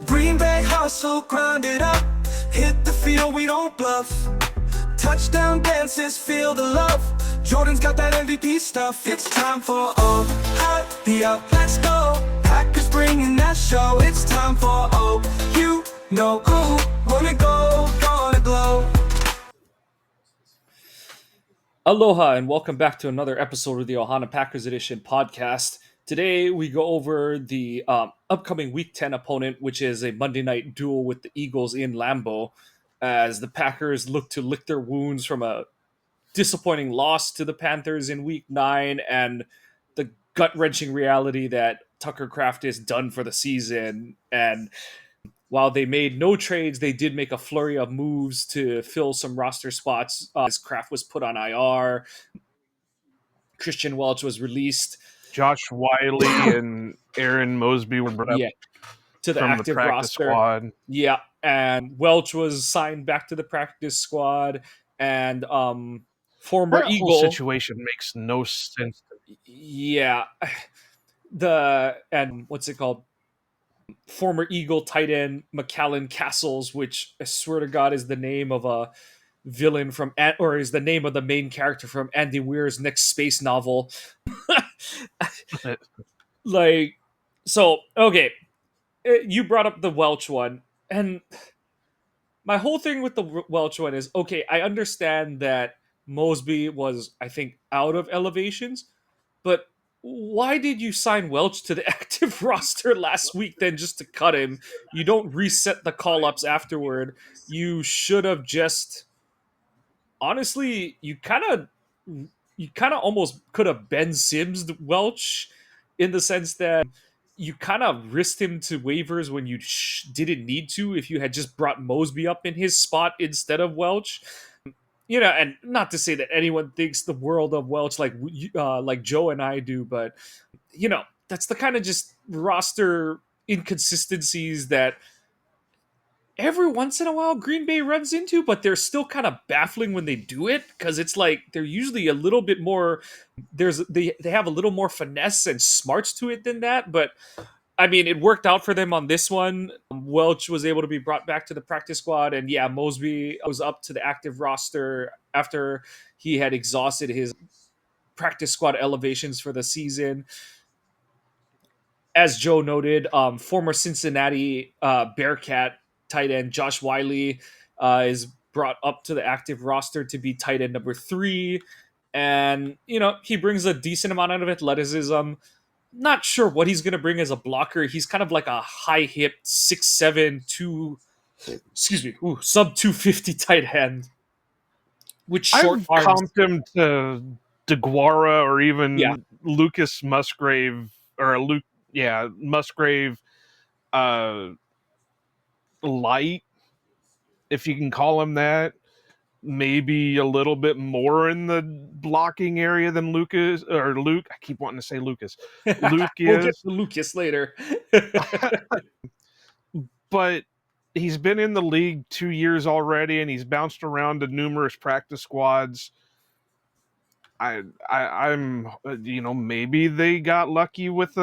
Green Bay hustle, grind it up. Hit the field, we don't bluff. Touchdown dances, feel the love. Jordan's got that MVP stuff. It's time for the up. Let's go. Packers bringing that show. It's time for you know who. Wanna go, gonna glow. Aloha and welcome back to another episode of the Ohana Packers Edition podcast. Today we go over the upcoming Week 10 opponent, which is a Monday night duel with the Eagles in Lambeau, as the Packers look to lick their wounds from a disappointing loss to the Panthers in Week 9 and the gut-wrenching reality that Tucker Kraft is done for the season. And while they made no trades, they did make a flurry of moves to fill some roster spots as Kraft was put on IR. Christian Welch was released. Josh Wiley and Aaron Mosby were brought up to the from active the practice roster. squad. Yeah, and Welch was signed back to the practice squad, and former That Eagle whole situation makes no sense. Yeah, what's it called? Former Eagle tight end McAllen Castles, which I swear to God is the name of a villain from, or is the name of the main character from Andy Weir's next space novel. Okay, you brought up the Welch one, and my whole thing with the Welch one is, okay, I understand that Mosby was, I think, out of elevations, but why did you sign Welch to the active roster last week then just to cut him? You don't reset the call-ups afterward. You should have just... Honestly, you kind of almost could have Ben Simms'd Welch in the sense that you kind of risked him to waivers when you didn't need to if you had just brought Mosby up in his spot instead of Welch. And not to say that anyone thinks the world of Welch like Joe and I do, but that's the kind of just roster inconsistencies that every once in a while Green Bay runs into, but they're still kind of baffling when they do it, because it's like they're usually a little bit more, they have a little more finesse and smarts to it than that. But I mean, it worked out for them on this one. Welch was able to be brought back to the practice squad, and yeah, Mosby was up to the active roster after he had exhausted his practice squad elevations for the season. As Joe noted, former Cincinnati Bearcat tight end Josh Wiley is brought up to the active roster to be tight end number 3. And, he brings a decent amount of athleticism. Not sure what he's going to bring as a blocker. He's kind of like a high-hipped 6'7", sub 250 tight end with short arms. I've comped him to DeGuara or even Lucas Musgrave Musgrave light, if you can call him that. Maybe a little bit more in the blocking area than Luke. I keep wanting to say Lucas. Luke is. We'll get to Lucas later. But he's been in the league 2 years already, and he's bounced around to numerous practice squads. I'm maybe they got lucky with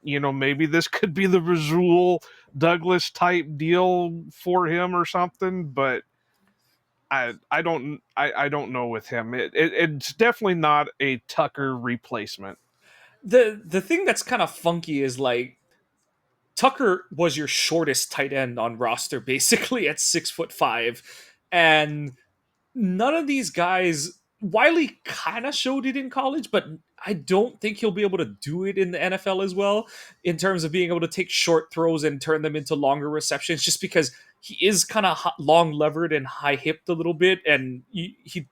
maybe this could be the Rasul Douglas type deal for him or something, but I don't know with him. It's definitely not a Tucker replacement. The thing that's kind of funky is, like, Tucker was your shortest tight end on roster, basically at 6'5", and none of these guys. Wiley kind of showed it in college, but I don't think he'll be able to do it in the NFL as well in terms of being able to take short throws and turn them into longer receptions, just because he is kind of long levered and high hipped a little bit, and he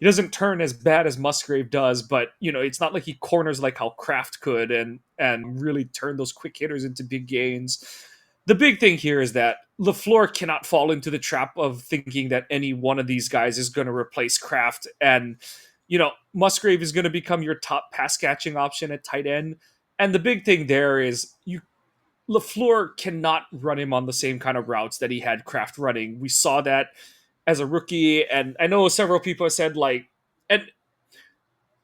doesn't turn as bad as Musgrave does, but it's not like he corners like how Kraft could and really turn those quick hitters into big gains. The big thing here is that LaFleur cannot fall into the trap of thinking that any one of these guys is going to replace Kraft. And, Musgrave is going to become your top pass catching option at tight end. And the big thing there is LaFleur cannot run him on the same kind of routes that he had Kraft running. We saw that as a rookie. And I know several people have said, and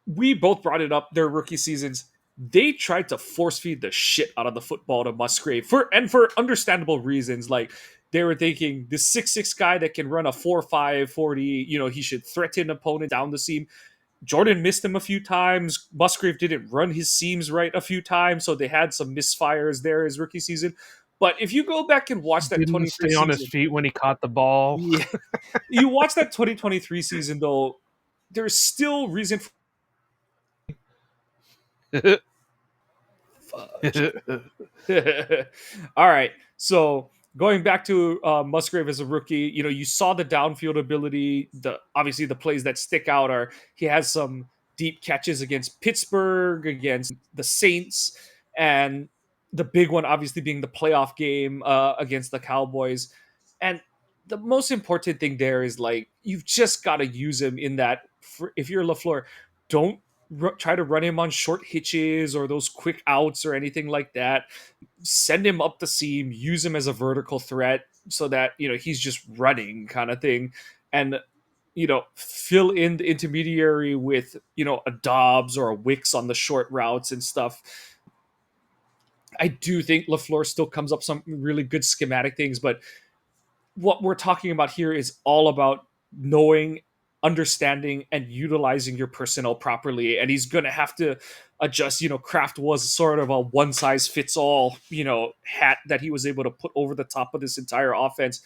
we both brought it up, their rookie seasons. they tried to force feed the shit out of the football to Musgrave for understandable reasons. Like they were thinking this 6'6" guy that can run a 4.5 40, he should threaten opponent down the seam. Jordan missed him a few times. Musgrave didn't run his seams right a few times, so they had some misfires there his rookie season. But if you go back and watch that Didn't 23 stay on his season, feet when he caught the ball. yeah, you watch that 2023 season though, there's still reason for fudge. All right. So going back to Musgrave as a rookie, you saw the downfield ability. Obviously the plays that stick out are he has some deep catches against Pittsburgh, against the Saints, and the big one obviously being the playoff game against the Cowboys. And the most important thing there is like you've just got to use him in that. If you're LaFleur, don't try to run him on short hitches or those quick outs or anything like that. Send him up the seam, use him as a vertical threat so that he's just running kind of thing, and fill in the intermediary with a Dobbs or a Wicks on the short routes and stuff. I do think LaFleur still comes up some really good schematic things, but what we're talking about here is all about knowing, understanding, and utilizing your personnel properly. And he's going to have to adjust. Kraft was sort of a one size fits all, hat that he was able to put over the top of this entire offense.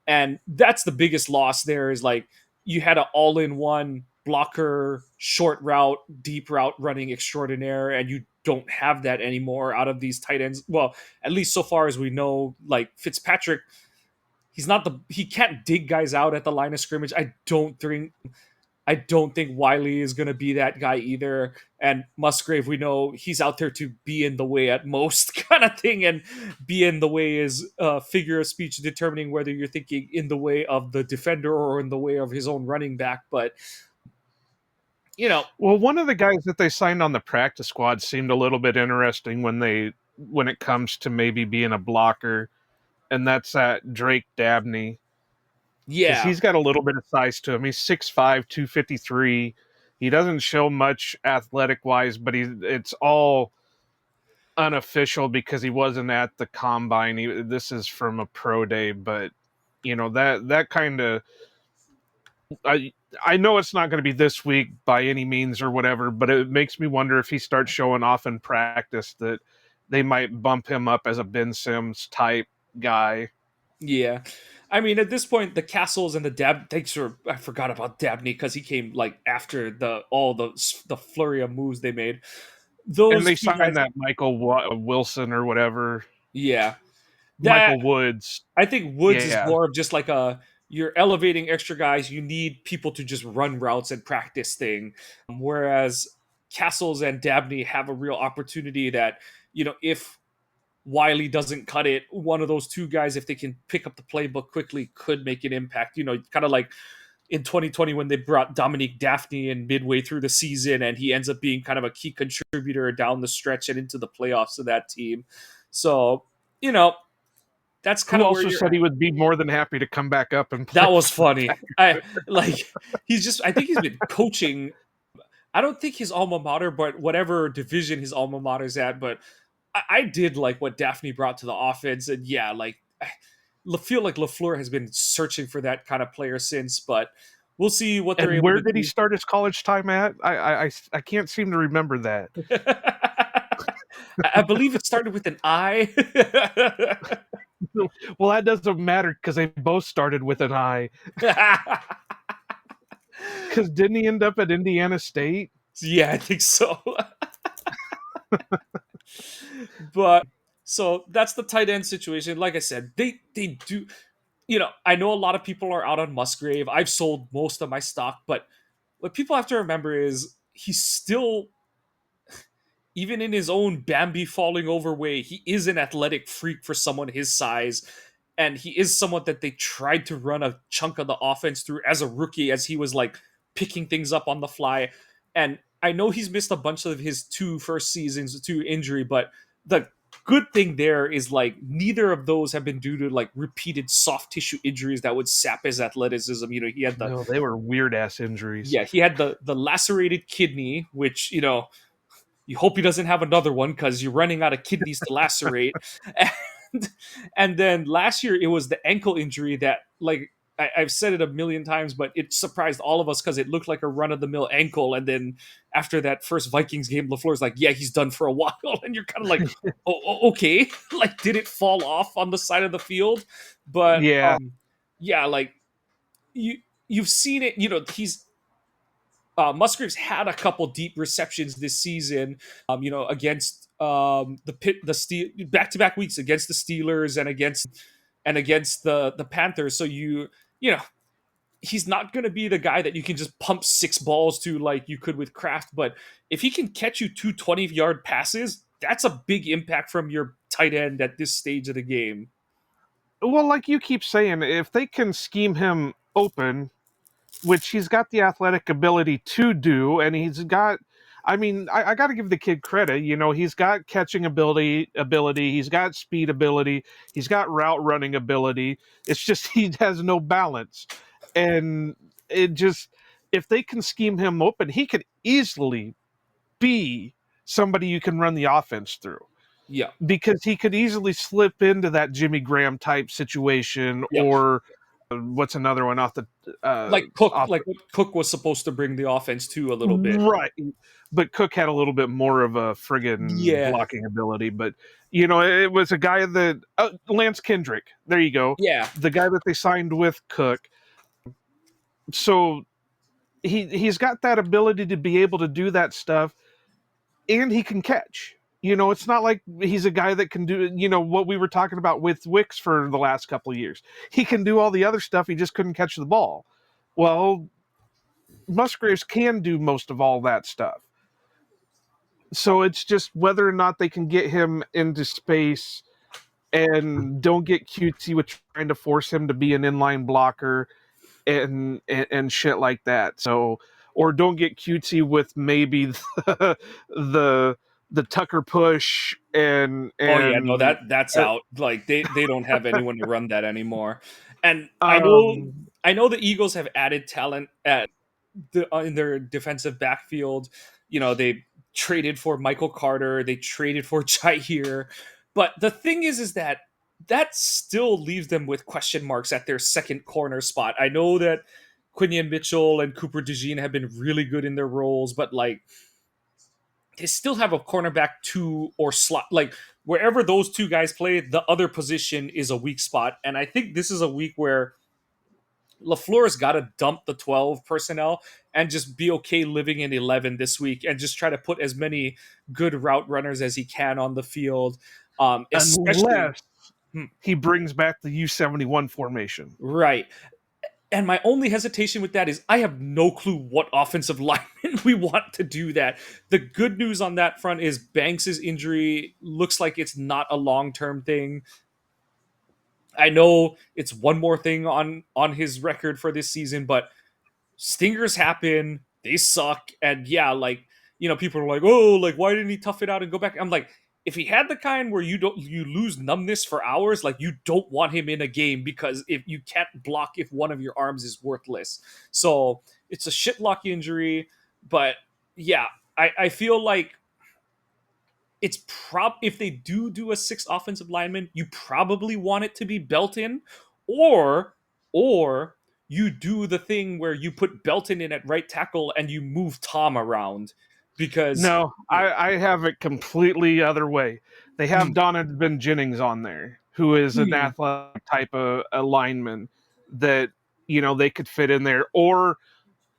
And that's the biggest loss there is like you had an all in one blocker, short route, deep route running extraordinaire, and you don't have that anymore out of these tight ends. Well, at least so far as we know, like Fitzpatrick, he can't dig guys out at the line of scrimmage. I don't think Wiley is going to be that guy either. And Musgrave, we know he's out there to be in the way at most kind of thing. And be in the way is a figure of speech determining whether you're thinking in the way of the defender or in the way of his own running back. But, Well, one of the guys that they signed on the practice squad seemed a little bit interesting when it comes to maybe being a blocker, and that's that Drake Dabney. Because yeah, he's got a little bit of size to him. He's 6'5", 253. He doesn't show much athletic-wise, but it's all unofficial because he wasn't at the combine. This is from a pro day, but that kind of I know it's not going to be this week by any means or whatever, but it makes me wonder if he starts showing off in practice that they might bump him up as a Ben Sims type guy. yeah. I mean, at this point, the Castles and the I forgot about Dabney because he came like after all the flurry of moves they made. And Those they two guys, signed that Michael Wilson or whatever. yeah. That Michael Woods. I think Woods is Yeah. more of just like you're elevating extra guys. You need people to just run routes and practice thing. Whereas Castles and Dabney have a real opportunity that, if Wiley doesn't cut it, one of those two guys, if they can pick up the playbook quickly, could make an impact. Kind of like in 2020 when they brought Dominique Daphne in midway through the season, and he ends up being kind of a key contributor down the stretch and into the playoffs of that team. So, that's kind Who of where also you're said at. he would be more than happy to come back up and play. That was funny. I think he's been coaching. I don't think his alma mater, but whatever division his alma mater's at. But I did like what Daphne brought to the offense, and yeah, like I feel like LaFleur has been searching for that kind of player since. But we'll see what they're And able where to did he do. start his college time at? I can't seem to remember that. I believe it started with an I. Well, that doesn't matter because they both started with an I. Because didn't he end up at Indiana State? Yeah, I think so. But so that's the tight end situation. Like I said, they do. I know a lot of people are out on Musgrave. I've sold most of my stock, but what people have to remember is he's still, even in his own Bambi falling over way, he is an athletic freak for someone his size. And he is someone that they tried to run a chunk of the offense through as a rookie, as he was like picking things up on the fly. And I know he's missed a bunch of his two first seasons to injury, but the good thing there is like neither of those have been due to like repeated soft tissue injuries that would sap his athleticism. He had No, they were weird ass injuries. he had the lacerated kidney, which You hope he doesn't have another one because you're running out of kidneys to lacerate. And, and then last year it was the ankle injury that, like, I've said it a million times, but it surprised all of us because it looked like a run of the mill ankle. And then after that first Vikings game, LaFleur's like, "Yeah, he's done for a while," and you're kind of like, okay, like, did it fall off on the side of the field? But Yeah. yeah, like, you've seen it. He's Musgraves had a couple deep receptions this season, against the Steel back to back weeks against the Steelers and against the Panthers. So you know he's not going to be the guy that you can just pump six balls to like you could with Kraft. But if he can catch you 2 20-yard passes, that's a big impact from your tight end at this stage of the game. Well, like you keep saying, if they can scheme him open, which he's got the athletic ability to do, and he's got. I mean, I got to give the kid credit. He's got catching ability. He's got speed ability. He's got route running ability. It's just he has no balance, and it just if they can scheme him open, he could easily be somebody you can run the offense through Yeah, because he could easily slip into that Jimmy Graham type situation yeah. or what's another one off the Like Cook, off like what Cook was supposed to bring the offense to a little bit. right. But Cook had a little bit more of a friggin' Yeah, blocking ability. But it was a guy that Lance Kendrick. There you go, yeah, the guy that they signed with Cook. So he's got that ability to be able to do that stuff, and he can catch. It's not like he's a guy that can do, what we were talking about with Wicks for the last couple of years. He can do all the other stuff. He just couldn't catch the ball. Well, Musgraves can do most of all that stuff. So it's just whether or not they can get him into space and don't get cutesy with trying to force him to be an inline blocker and shit like that. So, or don't get cutesy with maybe the the Tucker push and oh yeah, no, and that's uh, out. Like they don't have anyone to run that anymore. And I know um I know the Eagles have added talent in their defensive backfield. They traded for Michael Carter, they traded for Jair, but the thing is that still leaves them with question marks at their second corner spot. I know that Quinion Mitchell and Cooper DeJean have been really good in their roles, but like they still have a cornerback two or slot. Like wherever those two guys play, the other position is a weak spot. And I think this is a week where LaFleur's got to dump the 12 personnel and just be okay living in 11 this week and just try to put as many good route runners as he can on the field. Especially, unless he brings back the U-71 formation. right. And my only hesitation with that is I have no clue what offensive lineman we want to do that. The good news on that front is Banks's injury looks like it's not a long-term thing. I know it's one more thing on his record for this season, but stingers happen, they suck, and yeah, like people are like, oh, like why didn't he tough it out and go back? I'm like, if he had the kind where you lose numbness for hours, like you don't want him in a game because if you can't block if one of your arms is worthless. So it's a shitlock injury, but yeah, I feel like it's if they do a six offensive lineman, you probably want it to be Belton, or you do the thing where you put Belton in at right tackle and you move Tom around because No, I have it completely other way. They have Donovan Jennings on there, who is an hmm, athletic type of a lineman that they could fit in there. Or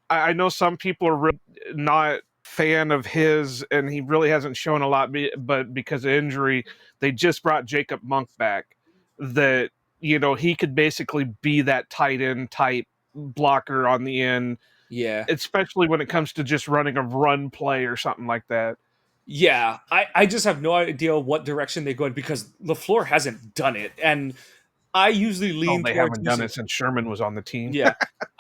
I know some people are really not fan of his, and he really hasn't shown a lot. But because of injury, they just brought Jacob Monk back. That he could basically be that tight end type blocker on the end, yeah. especially when it comes to just running a run play or something like that. Yeah, I just have no idea what direction they go in because LaFleur hasn't done it. And I usually Oh, lean they towards haven't done using it since Sherman was on the team. yeah.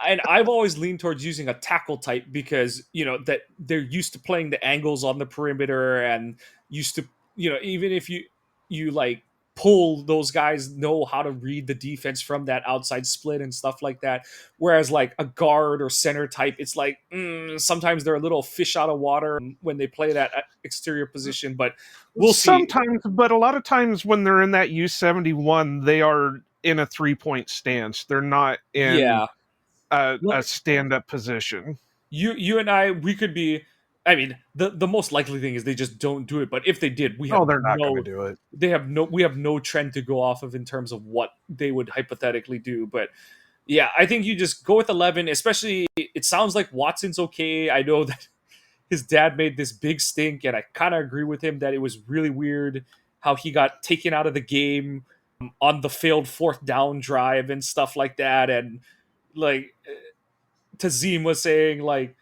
And I've always leaned towards using a tackle type because, that they're used to playing the angles on the perimeter and used to, even if you like pull, those guys know how to read the defense from that outside split and stuff like that. Whereas like a guard or center type, it's like sometimes they're a little fish out of water when they play that exterior position. But we'll see. Sometimes, but a lot of times when they're in that U71, they are in a 3-point stance. They're not in Yeah, a stand-up position. you and I, we could be. I mean, the most likely thing is they just don't do it. But if they did, Oh, they're not going to do it. we have no trend to go off of in terms of what they would hypothetically do. But yeah, I think you just go with 11. Especially, it sounds like Watson's okay. I know that his dad made this big stink, and I kind of agree with him that it was really weird how he got taken out of the game on the failed fourth down drive and stuff like that. And like Tazim was saying, like,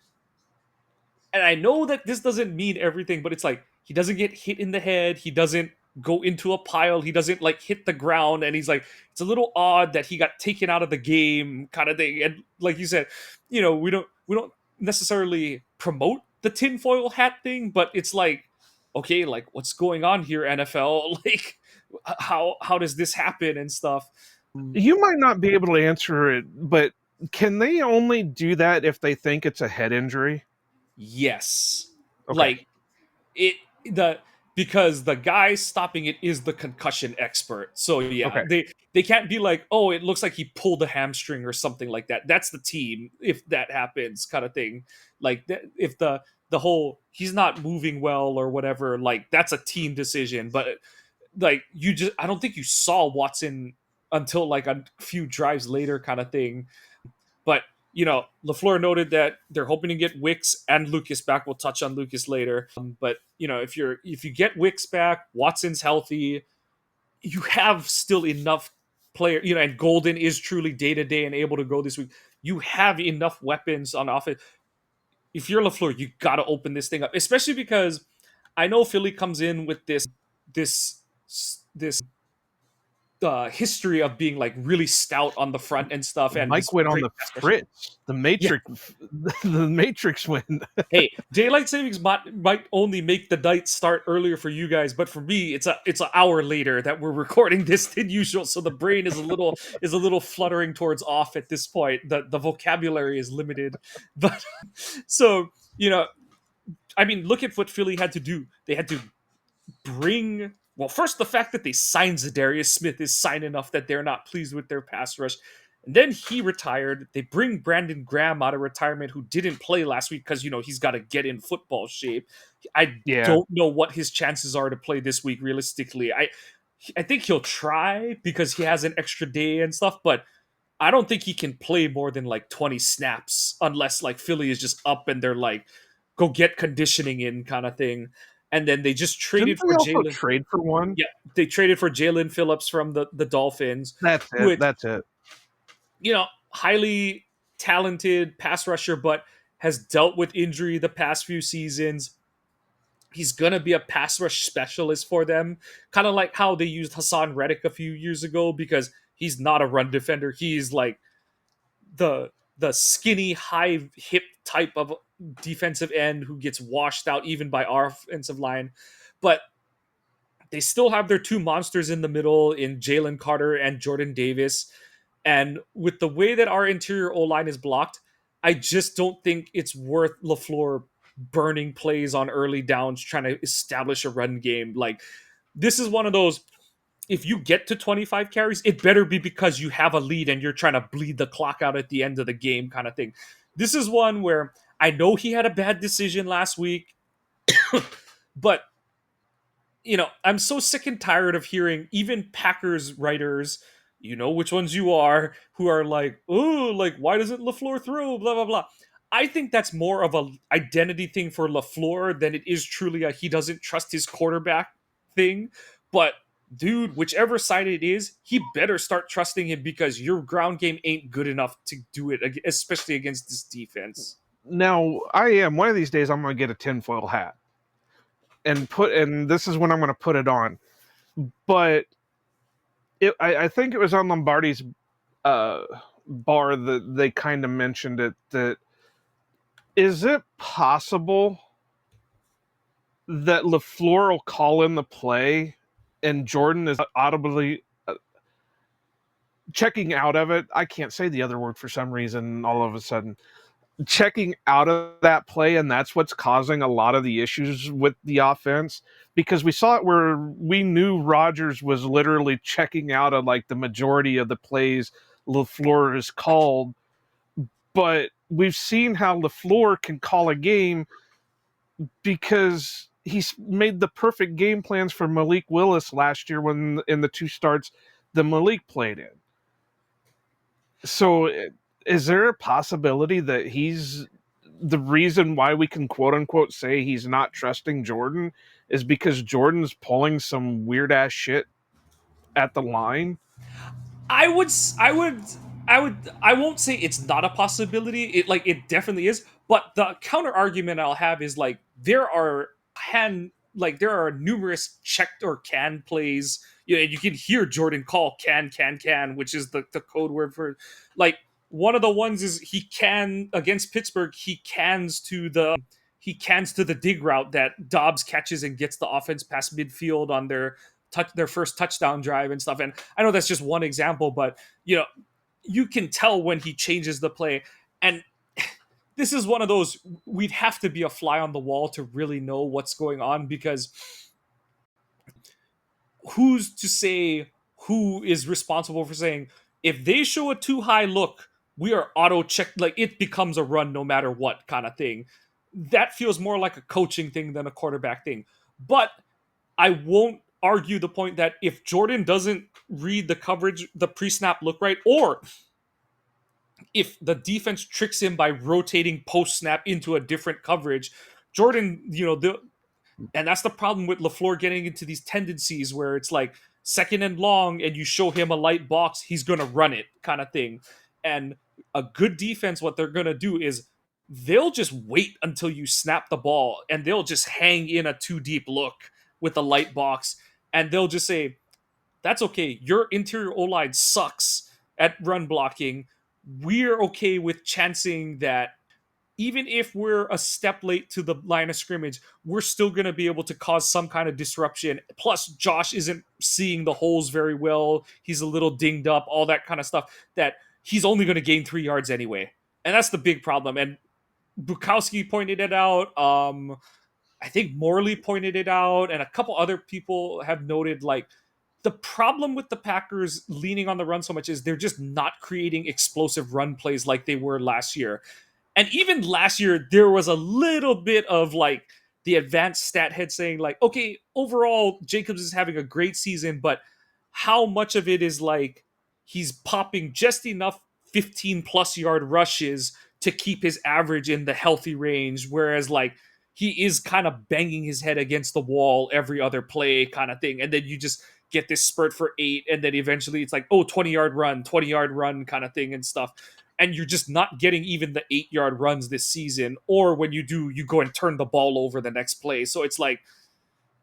and I know that this doesn't mean everything, but it's like he doesn't get hit in the head, he doesn't go into a pile, he doesn't like hit the ground, and he's like, it's a little odd that he got taken out of the game, kind of thing. And like you said, we don't necessarily promote the tinfoil hat thing, but it's like, okay, like what's going on here, NFL? Like, how does this happen and stuff? You might not be able to answer it, but can they only do that if they think it's a head injury? Yes. Okay. Like it the because the guy stopping it is the concussion expert. So yeah, Okay. they can't be like, "Oh, it looks like he pulled a hamstring or something like that." That's the team if that happens kind of thing. Like if the whole he's not moving well or whatever, like that's a team decision, but like you just I don't think you saw Watson until like a few drives later kind of thing. But LaFleur noted that they're hoping to get Wicks and Lucas back. We'll touch on Lucas later. But if you get Wicks back, Watson's healthy, you have still enough player. And Golden is truly day to day and able to go this week. You have enough weapons on offense. If you're LaFleur, you got to open this thing up, especially because I know Philly comes in with this history of being like really stout on the front and stuff, and this Mike went on great the pass rush. Fritz. The Yeah. Matrix. The Matrix win. Hey, daylight savings might only make the night start earlier for you guys, but for me, it's an hour later that we're recording this than usual. So the brain is a little fluttering towards off at this point. The vocabulary is limited, but so I mean, look at what Philly had to do. They had to bring. Well, first, the fact that they signed Zadarius Smith is sign enough that they're not pleased with their pass rush. And then he retired. They bring Brandon Graham out of retirement, who didn't play last week because he's got to get in football shape. I Yeah. don't know what his chances are to play this week realistically. I think he'll try because he has an extra day and stuff, but I don't think he can play more than like 20 snaps unless like Philly is just up and they're like, go get conditioning in kind of thing. And then they just traded Didn't they for also Jalen. trade for one? Yeah, they traded for Jalen Phillips from the Dolphins, That's it. which That's it. highly talented pass rusher, but has dealt with injury the past few seasons. He's gonna be a pass rush specialist for them, kind of like how they used Hassan Reddick a few years ago, because he's not a run defender. He's like the skinny, high hip type of defensive end who gets washed out even by our offensive line. But they still have their two monsters in the middle in Jalen Carter and Jordan Davis. And with the way that our interior O line is blocked, I just don't think it's worth LaFleur burning plays on early downs trying to establish a run game. Like, this is one of those, if you get to 25 carries, it better be because you have a lead and you're trying to bleed the clock out at the end of the game kind of thing. This is one where I know he had a bad decision last week, but I'm so sick and tired of hearing even Packers writers, which ones you are, who are like, oh, like, why doesn't LaFleur throw? Blah, blah, blah. I think that's more of a identity thing for LaFleur than it is truly a he doesn't trust his quarterback thing. But dude, whichever side it is, he better start trusting him because your ground game ain't good enough to do it, especially against this defense. Now, one of these days I'm going to get a tinfoil hat and this is when I'm going to put it on. But I think it was on Lombardi's bar that they kind of mentioned it, that is it possible that LaFleur will call in the play and Jordan is audibly checking out of it. I can't say the other word for some reason all of a sudden. Checking out of that play, and that's what's causing a lot of the issues with the offense, because we saw it where we knew Rodgers was literally checking out of like the majority of the plays LaFleur has called, but we've seen how LaFleur can call a game because he's made the perfect game plans for Malik Willis last year when in the two starts that Malik played in. So is there a possibility that he's the reason why we can quote unquote say he's not trusting Jordan is because Jordan's pulling some weird ass shit at the line? I would, I won't say it's not a possibility. It definitely is. But the counter argument I'll have is like there are numerous checked or can plays. And you can hear Jordan call can, which is the code word for like one of the ones is he can against Pittsburgh. He cans to the dig route that Dobbs catches and gets the offense past midfield on their first touchdown drive and stuff. And I know that's just one example, but you can tell when he changes the play. And this is one of those we'd have to be a fly on the wall to really know what's going on, because who's to say who is responsible for saying if they show a too high look, we are auto checked, like it becomes a run no matter what kind of thing. That feels more like a coaching thing than a quarterback thing. But I won't argue the point that if Jordan doesn't read the coverage, the pre-snap look right, or if the defense tricks him by rotating post-snap into a different coverage, Jordan, and that's the problem with LaFleur getting into these tendencies where it's like second and long and you show him a light box, he's going to run it kind of thing. And a good defense, what they're going to do is they'll just wait until you snap the ball and they'll just hang in a too deep look with the light box. And they'll just say, that's okay. Your interior O-line sucks at run blocking. We're okay with chancing that even if we're a step late to the line of scrimmage, we're still going to be able to cause some kind of disruption. Plus, Josh isn't seeing the holes very well. He's a little dinged up, all that kind of stuff, that he's only going to gain 3 yards anyway. And that's the big problem. And Bukowski pointed it out. I think Morley pointed it out. And a couple other people have noted, like, the problem with the Packers leaning on the run so much is they're just not creating explosive run plays like they were last year. And even last year, there was a little bit of like the advanced stat head saying like, okay, overall, Jacobs is having a great season, but how much of it is like he's popping just enough 15 plus yard rushes to keep his average in the healthy range, whereas like he is kind of banging his head against the wall every other play kind of thing. And then you just get this spurt for 8, and then eventually it's like, oh, 20-yard run kind of thing and stuff. And you're just not getting even the 8-yard runs this season. Or when you do, you go and turn the ball over the next play. So it's like,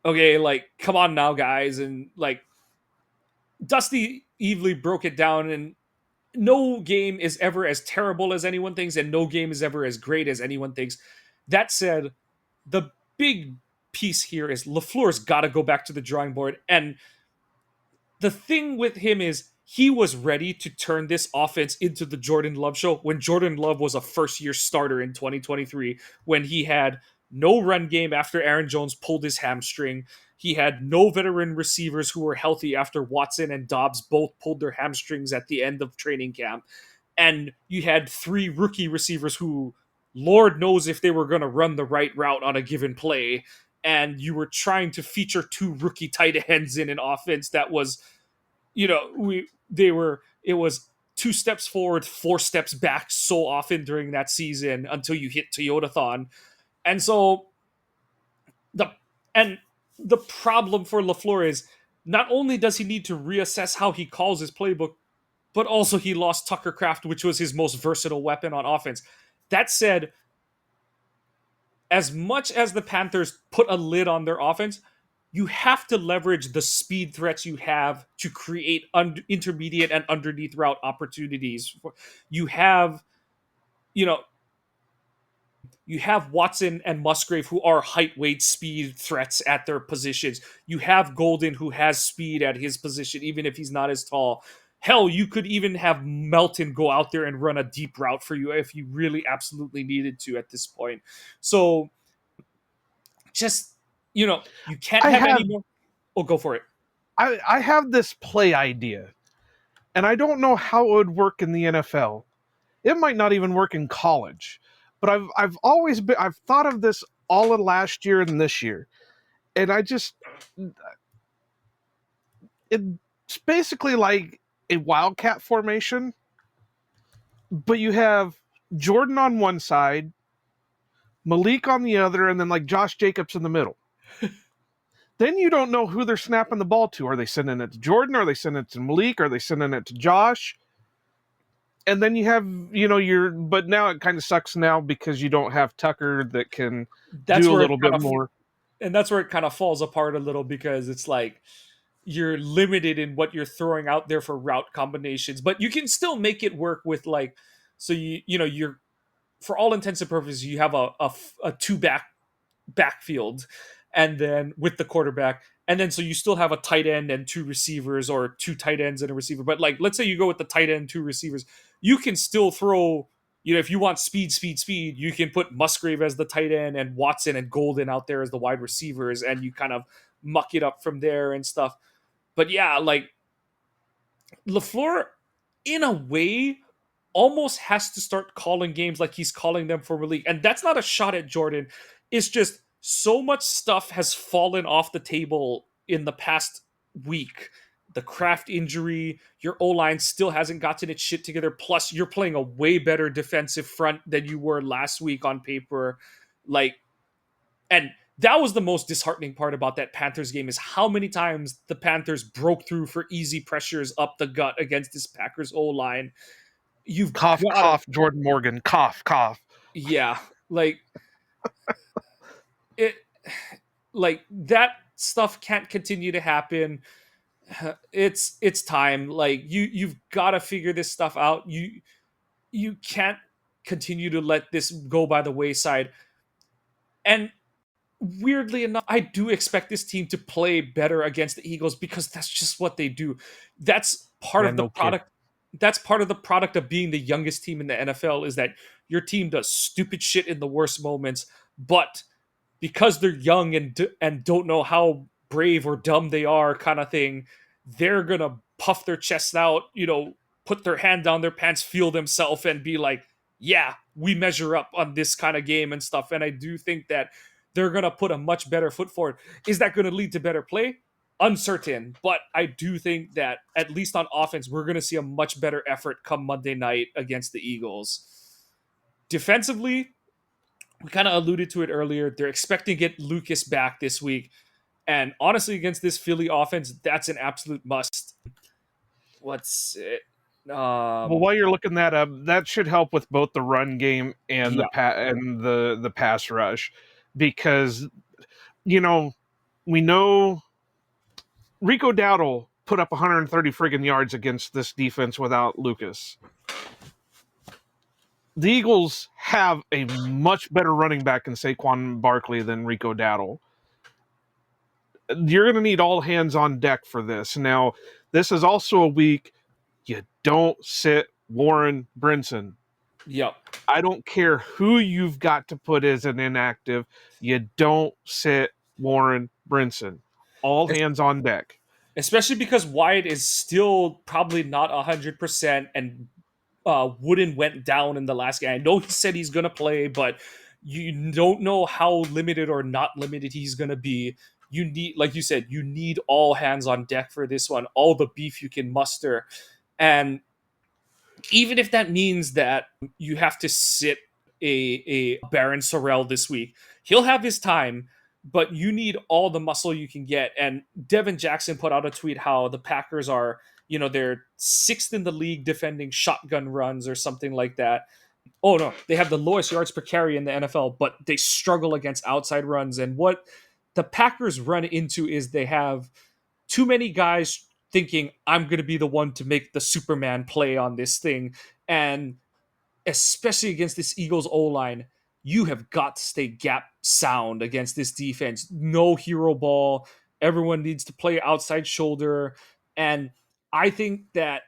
okay, like, come on now, guys. And like, Dusty Evely broke it down, and no game is ever as terrible as anyone thinks, and no game is ever as great as anyone thinks. That said, the big piece here is LaFleur's got to go back to the drawing board. And the thing with him is he was ready to turn this offense into the Jordan Love show when Jordan Love was a first-year starter in 2023, when he had no run game after Aaron Jones pulled his hamstring. He had no veteran receivers who were healthy after Watson and Dobbs both pulled their hamstrings at the end of training camp. And you had 3 rookie receivers who, Lord knows if they were going to run the right route on a given play. And you were trying to feature 2 rookie tight ends in an offense that was, it was 2 steps forward, 4 steps back so often during that season until you hit Toyotathon. And so the problem for LaFleur is not only does he need to reassess how he calls his playbook, but also he lost Tucker Kraft, which was his most versatile weapon on offense. That said, as much as the Panthers put a lid on their offense, you have to leverage the speed threats you have to create intermediate and underneath route opportunities. You have, You have Watson and Musgrave, who are height, weight, speed threats at their positions. You have Golden, who has speed at his position, even if he's not as tall. Hell, you could even have Melton go out there and run a deep route for you if you really absolutely needed to at this point. So just, you can't I have have any more. Oh, go for it. I have this play idea, and I don't know how it would work in the NFL. It might not even work in college, but I've thought of this all of last year and this year, and it's basically like a wildcat formation, but you have Jordan on one side, Malik on the other, and then like Josh Jacobs in the middle. Then you don't know who they're snapping the ball to. Are they sending it to Jordan? Are they sending it to Malik? Are they sending it to Josh? And then you have, but now it kind of sucks now because you don't have Tucker that can That's do a where it little kind bit of more. and that's where it kind of falls apart a little, because it's like you're limited in what you're throwing out there for route combinations, but you can still make it work with like, so you're, for all intents and purposes, you have a two backfield, and then with the quarterback, and then so you still have a tight end and two receivers, or two tight ends and a receiver. But like, let's say you go with the tight end, two receivers, you can still throw. If you want speed, you can put Musgrave as the tight end and Watson and Golden out there as the wide receivers, and you kind of muck it up from there and stuff. But yeah, like LaFleur, in a way, almost has to start calling games like he's calling them for Malik. And that's not a shot at Jordan. It's just so much stuff has fallen off the table in the past week. The Kraft injury, your O line still hasn't gotten its shit together. Plus, you're playing a way better defensive front than you were last week on paper. Like, and that was the most disheartening part about that Panthers game, is how many times the Panthers broke through for easy pressures up the gut against this Packers O line. You've Cough, got to, cough, Jordan Morgan, cough, cough. yeah, like it, like that stuff can't continue to happen. It's time. Like you've got to figure this stuff out. You can't continue to let this go by the wayside. And weirdly enough, I do expect this team to play better against the Eagles, because that's just what they do. That's part Yeah, of the no kid. product. That's part of the product of being the youngest team in the NFL, is that your team does stupid shit in the worst moments, but because they're young and don't know how brave or dumb they are, kind of thing, they're gonna puff their chests out, put their hand down their pants, feel themselves, and be like, "Yeah, we measure up on this kind of game and stuff." And I do think that they're gonna put a much better foot forward. Is that going to lead to better play? Uncertain, but I do think that at least on offense, we're going to see a much better effort come Monday night against the Eagles. Defensively, we kind of alluded to it earlier. They're expecting to get Lucas back this week. And honestly, against this Philly offense, that's an absolute must. What's it? Well, while you're looking that up, that should help with both the run game and Yeah, the pass rush, because we know Rico Dowdle put up 130 friggin' yards against this defense without Lucas. The Eagles have a much better running back in Saquon Barkley than Rico Dowdle. You're going to need all hands on deck for this. Now, this is also a week you don't sit Warren Brinson. yep. I don't care who you've got to put as an inactive. You don't sit Warren Brinson. All hands on deck. Especially because Wyatt is still probably not 100%, and Wooden went down in the last game. I know he said he's going to play, but you don't know how limited or not limited he's going to be. You need, like you said, you need all hands on deck for this one, all the beef you can muster. And even if that means that you have to sit a Baron Sorrell this week, he'll have his time, but you need all the muscle you can get. And Devin Jackson put out a tweet how the Packers are, they're sixth in the league defending shotgun runs or something like that. Oh no, they have the lowest yards per carry in the NFL, but they struggle against outside runs. And what the Packers run into is they have too many guys thinking, I'm going to be the one to make the Superman play on this thing. And especially against this Eagles O line, you have got to stay gap sound against this defense. No hero ball. Everyone needs to play outside shoulder. And I think that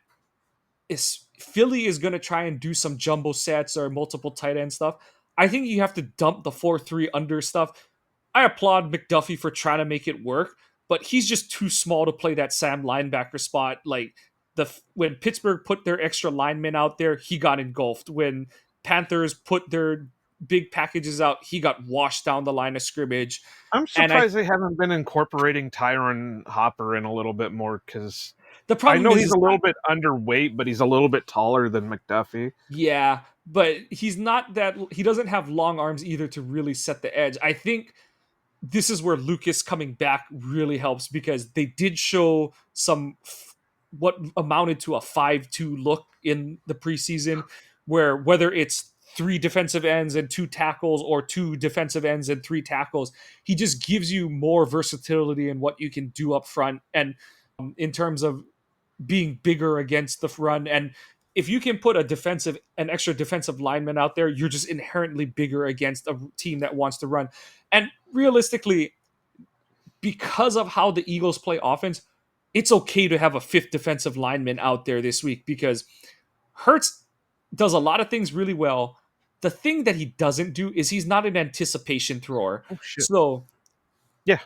Philly is going to try and do some jumbo sets or multiple tight end stuff. I think you have to dump the 4-3 under stuff. I applaud McDuffie for trying to make it work, but he's just too small to play that Sam linebacker spot. Like when Pittsburgh put their extra linemen out there, he got engulfed. When Panthers put their big packages out, he got washed down the line of scrimmage. I'm And I surprised they haven't been incorporating Tyron Hopper in a little bit more, because the I problem know he's is a little bit underweight, but he's a little bit taller than McDuffie. yeah, but he's not that. He doesn't have long arms either to really set the edge. I think this is where Lucas coming back really helps, because they did show what amounted to a 5-2 look in the preseason, where whether it's 3 defensive ends and 2 tackles or 2 defensive ends and 3 tackles, he just gives you more versatility in what you can do up front, and in terms of being bigger against the run. And if you can put an extra defensive lineman out there, you're just inherently bigger against a team that wants to run. And realistically, because of how the Eagles play offense, it's okay to have a 5th defensive lineman out there this week, because Hurts does a lot of things really well. The thing that he doesn't do is he's not an anticipation thrower. Oh shit! So Yeah,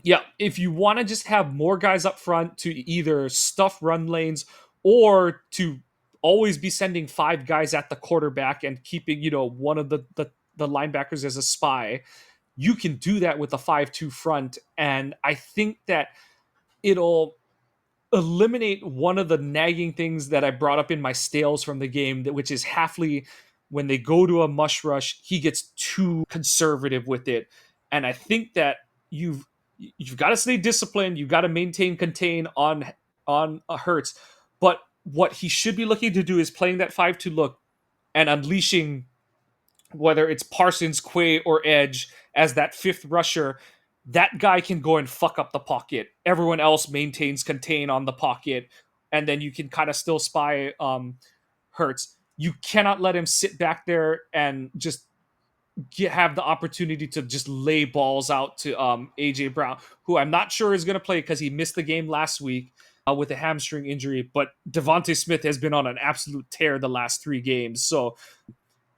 yeah, if you want to just have more guys up front to either stuff run lanes or to always be sending 5 guys at the quarterback and keeping, one of the linebackers as a spy, you can do that with a 5-2 front. And I think that it'll eliminate one of the nagging things that I brought up in my stales from the game, which is Halfley. When they go to a mush rush, he gets too conservative with it. And I think that you've got to stay disciplined. You've got to maintain contain on a Hurts. But what he should be looking to do is playing that 5-2 look and unleashing, whether it's Parsons, Quay, or Edge as that 5th rusher. That guy can go and fuck up the pocket. Everyone else maintains contain on the pocket, and then you can kind of still spy Hurts. You cannot let him sit back there and just have the opportunity to just lay balls out to AJ Brown, who I'm not sure is going to play because he missed the game last week with a hamstring injury. But Devontae Smith has been on an absolute tear the last 3 games, so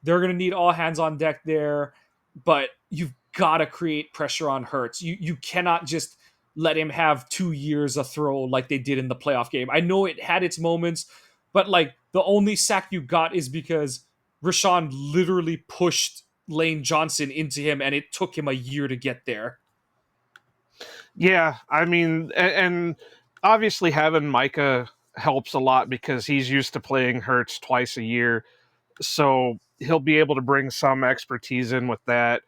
they're going to need all hands on deck there. But you've got to create pressure on Hurts. You cannot just let him have 2 years of throw like they did in the playoff game. I know it had its moments, but like the only sack you got is because Rashawn literally pushed Lane Johnson into him, and it took him a year to get there. yeah. I mean, and obviously having Micah helps a lot because he's used to playing Hurts twice a year, so he'll be able to bring some expertise in with that.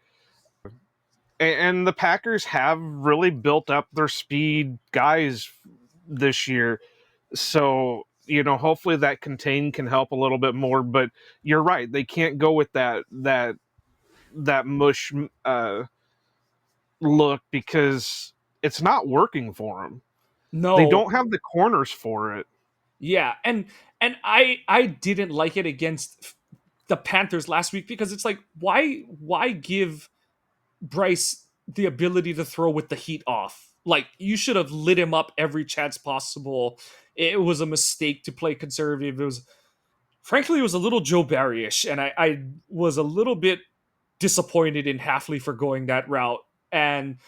And the Packers have really built up their speed guys this year. So, hopefully that contain can help a little bit more. But you're right. They can't go with that mush look, because it's not working for them. No, They don't have the corners for it. yeah, and I didn't like it against the Panthers last week, because it's like, why give Bryce the ability to throw with the heat off? Like, you should have lit him up every chance possible. It was a mistake to play conservative. Frankly, it was a little Joe Barry-ish, and I was a little bit disappointed in Halfley for going that route. And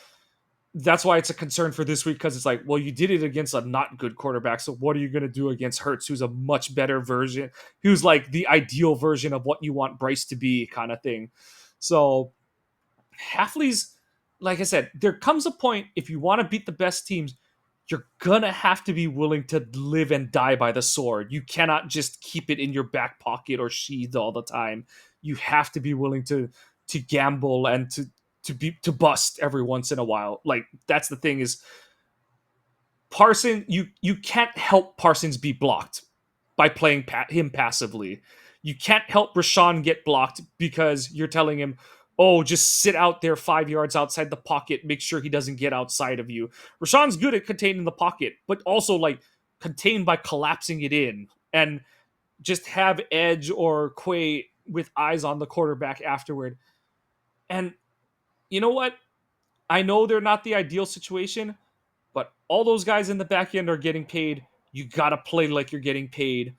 that's why it's a concern for this week, because it's like, well, you did it against a not good quarterback, so what are you going to do against Hurts, who's a much better version, who's like the ideal version of what you want Bryce to be, kind of thing. So Halfley's, like I said, there comes a point, if you want to beat the best teams, you're gonna have to be willing to live and die by the sword. You cannot just keep it in your back pocket or sheathed all the time. You have to be willing to gamble and to bust every once in a while. Like, that's the thing, is Parsons, you can't help Parsons be blocked by playing him passively. You can't help Rashawn get blocked because you're telling him, oh, just sit out there 5 yards outside the pocket, make sure he doesn't get outside of you. Rashawn's good at containing the pocket, but also like contain by collapsing it in, and just have Edge or Quay with eyes on the quarterback afterward. And you know what? I know they're not the ideal situation, but all those guys in the back end are getting paid. You got to play like you're getting paid.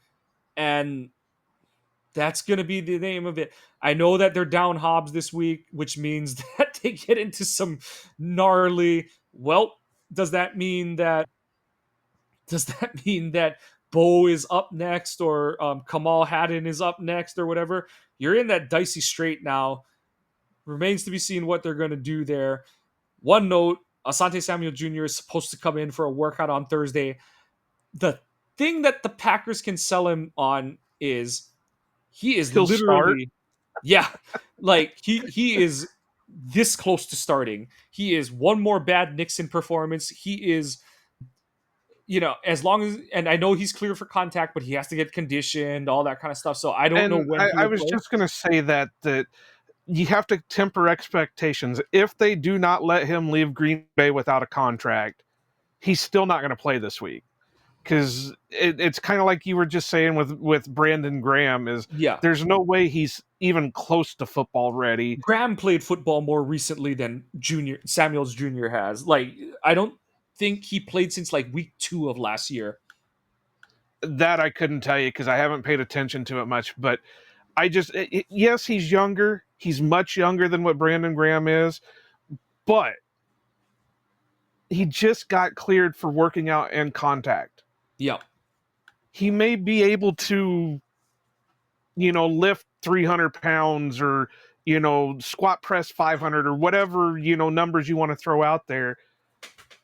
And that's going to be the name of it. I know that they're down Hobbs this week, which means that they get into some gnarly. Well, does that mean that does that mean that Bo is up next or Kamal Haddon is up next or whatever? You're in that dicey straight now. Remains to be seen what they're going to do there. One note: Asante Samuel Jr. is supposed to come in for a workout on Thursday. The thing that the Packers can sell him on is he is He'll start. literally, yeah, like he is this close to starting. He is one more bad Nixon performance. He is, as long as, and I know he's clear for contact, but he has to get conditioned, all that kind of stuff. So I don't know And when I, he I will was play. just going to say that you have to temper expectations. If they do not let him leave Green Bay without a contract, he's still not going to play this week. Because it's kind of like you were just saying with Brandon Graham, is Yeah, there's no way he's even close to football ready. Graham played football more recently than Junior Samuels Jr. has. Like, I don't think he played since like week 2 of last year. That I couldn't tell you because I haven't paid attention to it much. But yes, he's younger. He's much younger than what Brandon Graham is, but he just got cleared for working out and contact. Yeah, He may be able to, lift 300 pounds or, squat press 500 or whatever, numbers you want to throw out there.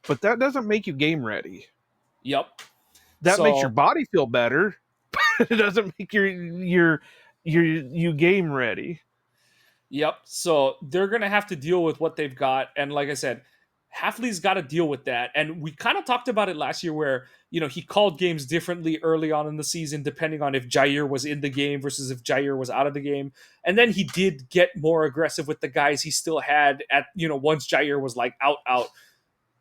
But that doesn't make you game ready. yep. That makes your So body feel better. But it doesn't make you game ready. Yep. So they're going to have to deal with what they've got. And like I said, Hafley's got to deal with that. And we kind of talked about it last year where, he called games differently early on in the season, depending on if Jair was in the game versus if Jair was out of the game. And then he did get more aggressive with the guys he still had at, once Jair was like out.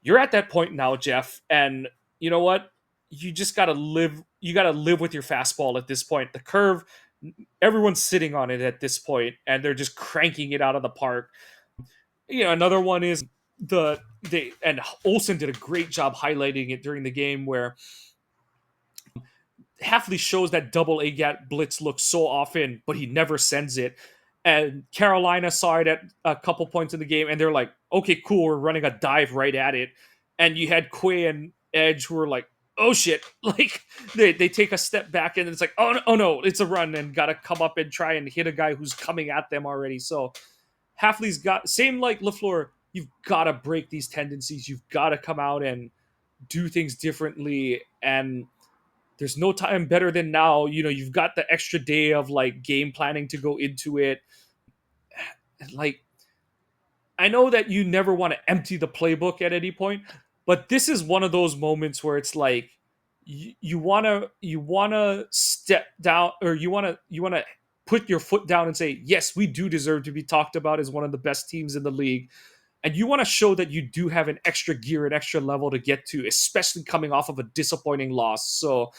You're at that point now, Jeff. And you know what? You just got to live. You got to live with your fastball at this point. The curve, everyone's sitting on it at this point and they're just cranking it out of the park. Another one is and Olsen did a great job highlighting it during the game where Hafley shows that double A gap blitz look so often, but he never sends it. And Carolina saw it at a couple points in the game, and they're like, "Okay, cool, we're running a dive right at it." And you had Quay and Edge who were like, "Oh shit!" Like they take a step back, and it's like, "Oh no, it's a run," and got to come up and try and hit a guy who's coming at them already. So Hafley's got same like LaFleur. You've got to break these tendencies. You've got to come out and do things differently, and there's no time better than now. You've got the extra day of like game planning to go into it. Like, I know that you never want to empty the playbook at any point, but this is one of those moments where it's like you want to step down, or you want to put your foot down and say, yes, we do deserve to be talked about as one of the best teams in the league. And you want to show that you do have an extra gear, an extra level to get to, especially coming off of a disappointing loss. So,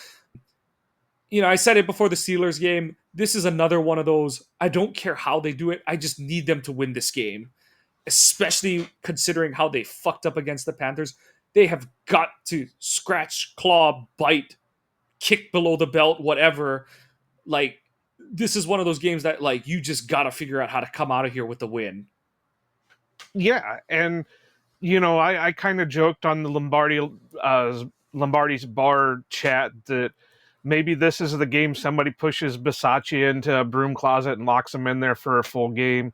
I said it before the Steelers game. This is another one of those. I don't care how they do it. I just need them to win this game, especially considering how they fucked up against the Panthers. They have got to scratch, claw, bite, kick below the belt, whatever. Like, this is one of those games that, like, you just got to figure out how to come out of here with the win. Yeah, and I kind of joked on the Lombardi's bar chat that maybe this is the game somebody pushes Bisaccia into a broom closet and locks him in there for a full game,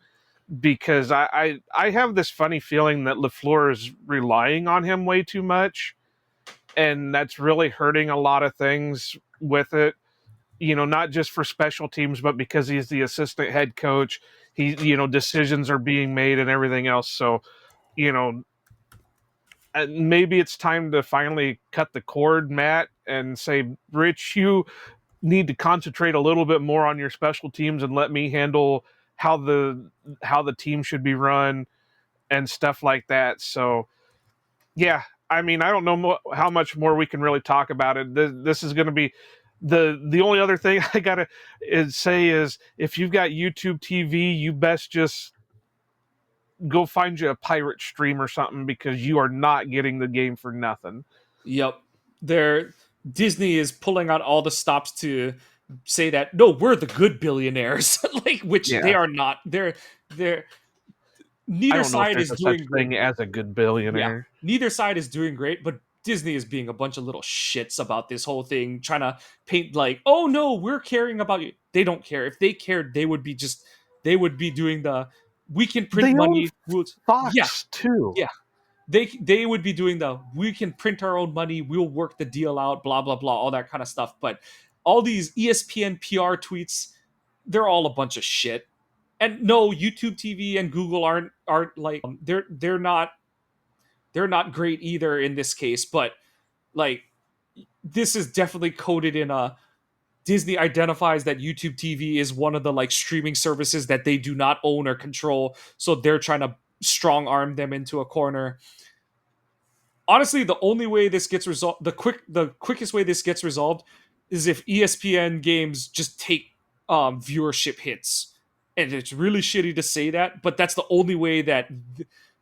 because I have this funny feeling that LaFleur is relying on him way too much, and that's really hurting a lot of things with it. Not just for special teams, but because he's the assistant head coach, decisions are being made and everything else. So, you know, maybe it's time to finally cut the cord, Matt, and say, Rich, you need to concentrate a little bit more on your special teams and let me handle how the team should be run and stuff like that. So, yeah, I mean, I don't know how much more we can really talk about it. This is going to be the only other thing I gotta say is if you've got YouTube TV, you best just go find you a pirate stream or something because you are not getting the game for nothing. Yep. They're Disney is pulling out all the stops to say that no, we're the good billionaires. Like, which they Yeah. are not. They're I neither don't know if side there's is a such doing great. thing as a good Yeah. billionaire. Neither side is doing great, but Disney is being a bunch of little shits about this whole thing, trying to paint like, oh no, we're caring about you. They don't care. If they cared, they would be doing the we can print They own money. Yeah, Fox too. yeah. They would be doing the we can print our own money, we'll work the deal out, blah blah blah, all that kind of stuff. But all these ESPN PR tweets, they're all a bunch of shit. And no, YouTube TV and Google aren't like they're not great either in this case, but like this is definitely coded in a Disney identifies that YouTube TV is one of the like streaming services that they do not own or control, so they're trying to strong arm them into a corner. Honestly, the only way this gets resolved, the quickest way this gets resolved is if ESPN games just take viewership hits. And it's really shitty to say that, but that's the only way that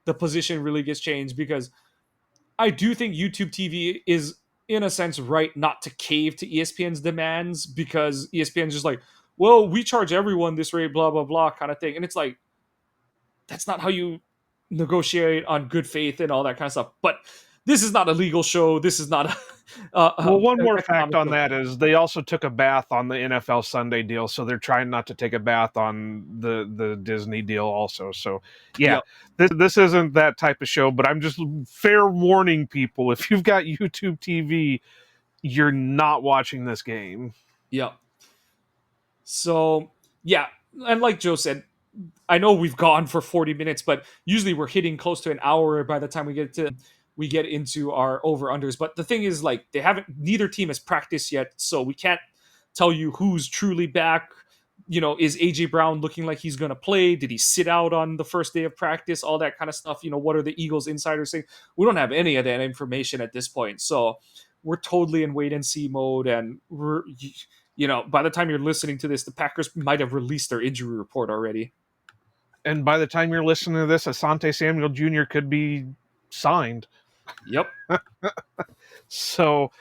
the position really gets changed, because I do think YouTube TV is, in a sense, right not to cave to ESPN's demands, because ESPN's just like, well, we charge everyone this rate, blah, blah, blah, kind of thing. And it's like, that's not how you negotiate on good faith and all that kind of stuff. But this is not a legal show. This is not Well, one more fact economic on show. that is they also took a bath on the NFL Sunday deal, so they're trying not to take a bath on the Disney deal also. So, yeah, Yep. this isn't that type of show, but I'm just fair warning people, if you've got YouTube TV, you're not watching this game. Yep. So, yeah. And like Joe said, I know we've gone for 40 minutes, but usually we're hitting close to an hour by the time we get into our over unders. But the thing is, like, neither team has practiced yet, so we can't tell you who's truly back. You know, is AJ Brown looking like he's going to play? Did he sit out on the first day of practice? All that kind of stuff. You know, what are the Eagles insiders saying? We don't have any of that information at this point. So we're totally in wait and see mode. And by the time you're listening to this, the Packers might have released their injury report already. And by the time you're listening to this, Asante Samuel Jr. could be signed. Yep. So,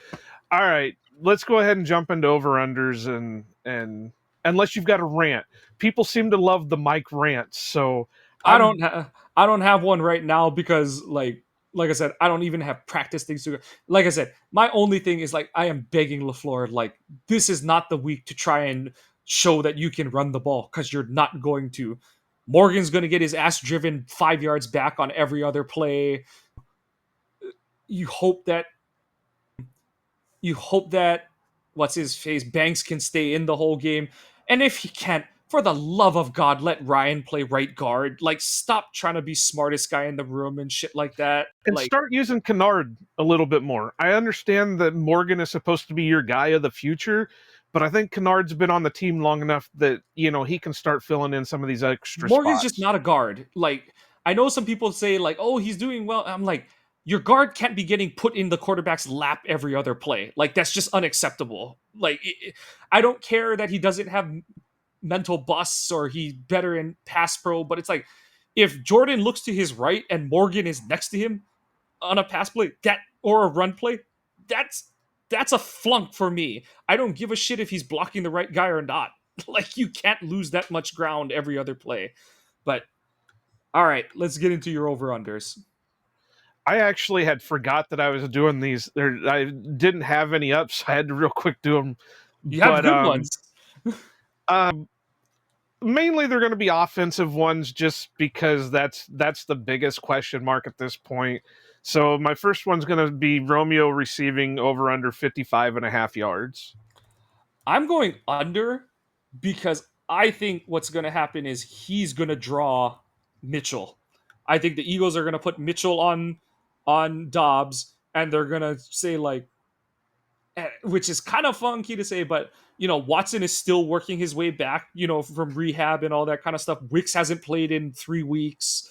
all right, let's go ahead and jump into over-unders, and unless you've got a rant. People seem to love the Mike rants, so I don't have one right now because like I said, I don't even have practice things to go. Like I said, my only thing is like I am begging LaFleur, like, this is not the week to try and show that you can run the ball, because you're not going to. Morgan's going to get his ass driven 5 yards back on every other play. You hope that what's his face Banks can stay in the whole game, and if he can't, for the love of God, let Ryan play right guard. Like, stop trying to be smartest guy in the room and shit like that. and Like, start using Kennard a little bit more. I understand that Morgan is supposed to be your guy of the future, but I think Kennard's been on the team long enough that, he can start filling in some of these extra Morgan's spots. just not a guard. Like, I know some people say like, oh, he's doing well. I'm like, your guard can't be getting put in the quarterback's lap every other play. Like, that's just unacceptable. Like, I don't care that he doesn't have mental busts or he's better in pass pro, but it's like, if Jordan looks to his right and Morgan is next to him on a pass play or a run play, that's a flunk for me. I don't give a shit if he's blocking the right guy or not. Like, you can't lose that much ground every other play. But all right, let's get into your over unders. I actually had forgot that I was doing these. I didn't have any up, so I had to real quick do them. You have good ones. Mainly they're going to be offensive ones, just because that's the biggest question mark at this point. So my first one's going to be Romeo receiving over under 55.5 yards. I'm going under because I think what's going to happen is he's going to draw Mitchell. I think the Eagles are going to put Mitchell on Dobbs, and they're going to say like, which is kind of funky to say, but Watson is still working his way back, from rehab and all that kind of stuff. Wicks hasn't played in 3 weeks,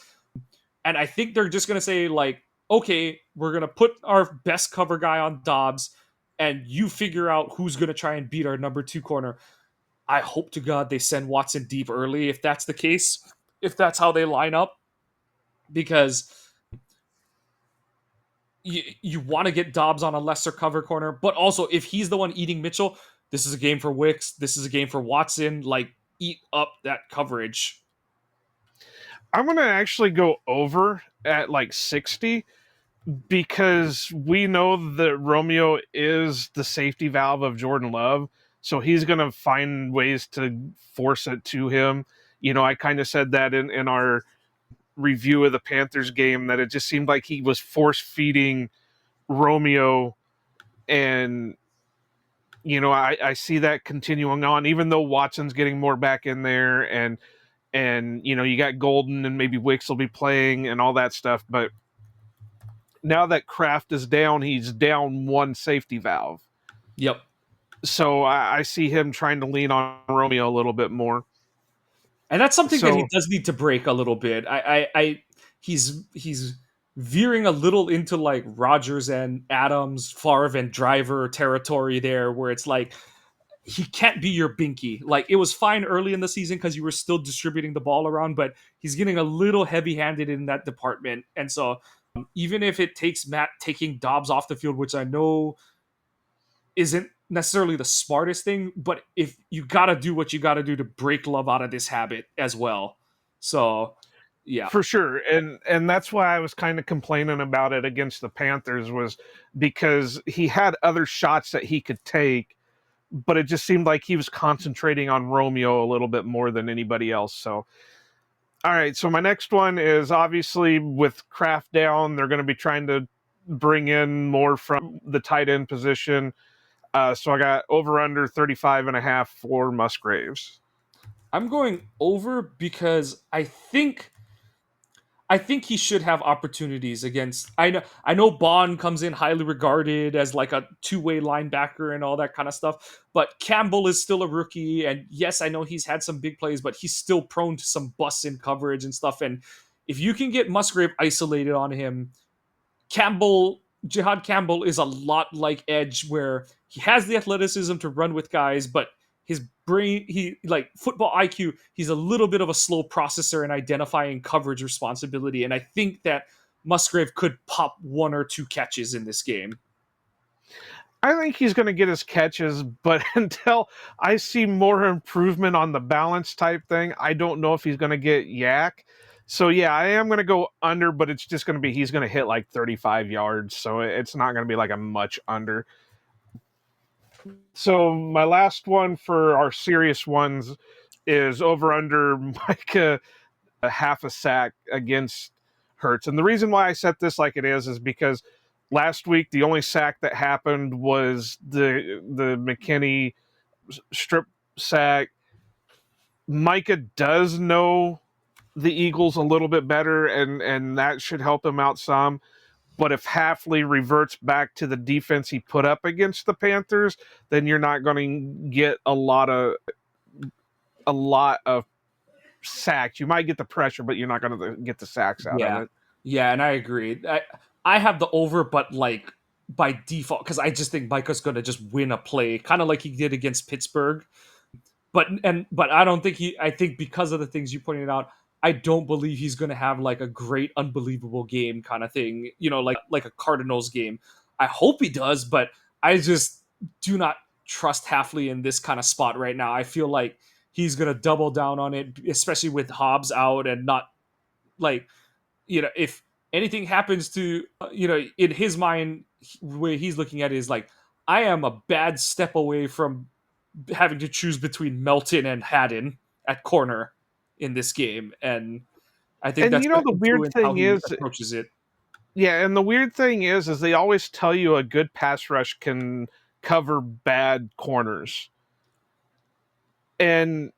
and I think they're just going to say like, okay, we're going to put our best cover guy on Dobbs, and you figure out who's going to try and beat our number 2 corner. I hope to God they send Watson deep early if that's the case, if that's how they line up. because you want to get Dobbs on a lesser cover corner, but also if he's the one eating Mitchell, this is a game for Wicks. This is a game for Watson. Like, eat up that coverage. I'm going to actually go over at like 60 because we know that Romeo is the safety valve of Jordan Love. So he's going to find ways to force it to him. You know, I kind of said that in our review of the Panthers game, that it just seemed like he was force feeding Romeo. And, you know, I see that continuing on, even though Watson's getting more back in there, and you know, you got Golden and maybe Wicks will be playing and all that stuff. But now that Kraft is down, he's down one safety valve. Yep. So I see him trying to lean on Romeo a little bit more. And that's something that he So does need to break a little bit. He's veering a little into like Rodgers and Adams, Favre and Driver territory there, where it's like he can't be your binky. Like, it was fine early in the season because you were still distributing the ball around, but he's getting a little heavy-handed in that department. And so, even if it takes Matt taking Dobbs off the field, which I know isn't necessarily the smartest thing, but if you got to do what you got to do to break Love out of this habit as well. So, yeah. for sure, and that's why I was kind of complaining about it against the Panthers, was because he had other shots that he could take, but it just seemed like he was concentrating on Romeo a little bit more than anybody else. So, all right. So my next one is obviously with Kraft down, they're going to be trying to bring in more from the tight end position. So I got over under 35.5 for Musgraves. I'm going over because I think he should have opportunities against. I know Bond comes in highly regarded as like a two-way linebacker and all that kind of stuff, but Campbell is still a rookie, and yes, I know he's had some big plays, but he's still prone to some busts in coverage and stuff. And if you can get Musgrave isolated on him, Jihad Campbell is a lot like Edge, where he has the athleticism to run with guys, but his brain, he like football IQ, he's a little bit of a slow processor in identifying coverage responsibility. And I think that Musgrave could pop one or two catches in this game. I think he's going to get his catches, but until I see more improvement on the balance type thing, I don't know if he's going to get yak. So yeah, I am going to go under, but it's just going to be, he's going to hit like 35 yards. So it's not going to be like a much under. So my last one for our serious ones is over under Micah a half a sack against Hurts. And the reason why I set this like it is because last week the only sack that happened was the McKinney strip sack. Micah does know the Eagles a little bit better, and that should help him out some. But if Hafley reverts back to the defense he put up against the Panthers, then you're not going to get a lot of sacks. You might get the pressure, but you're not going to get the sacks out of it. Yeah, and I agree. I have the over, but like by default, because I just think Micah's going to just win a play, kind of like he did against Pittsburgh. But I don't think I think because of the things you pointed out, I don't believe he's going to have like a great, unbelievable game kind of thing. You know, like a Cardinals game. I hope he does, but I just do not trust Hafley in this kind of spot right now. I feel like he's going to double down on it, especially with Hobbs out and not like, if anything happens to, in his mind, the way he's looking at it is like, I am a bad step away from having to choose between Melton and Haddon at corner in this game. And I think And that's you know, the weird how thing he is, approaches it. yeah, and the weird thing is they always tell you a good pass rush can cover bad corners. And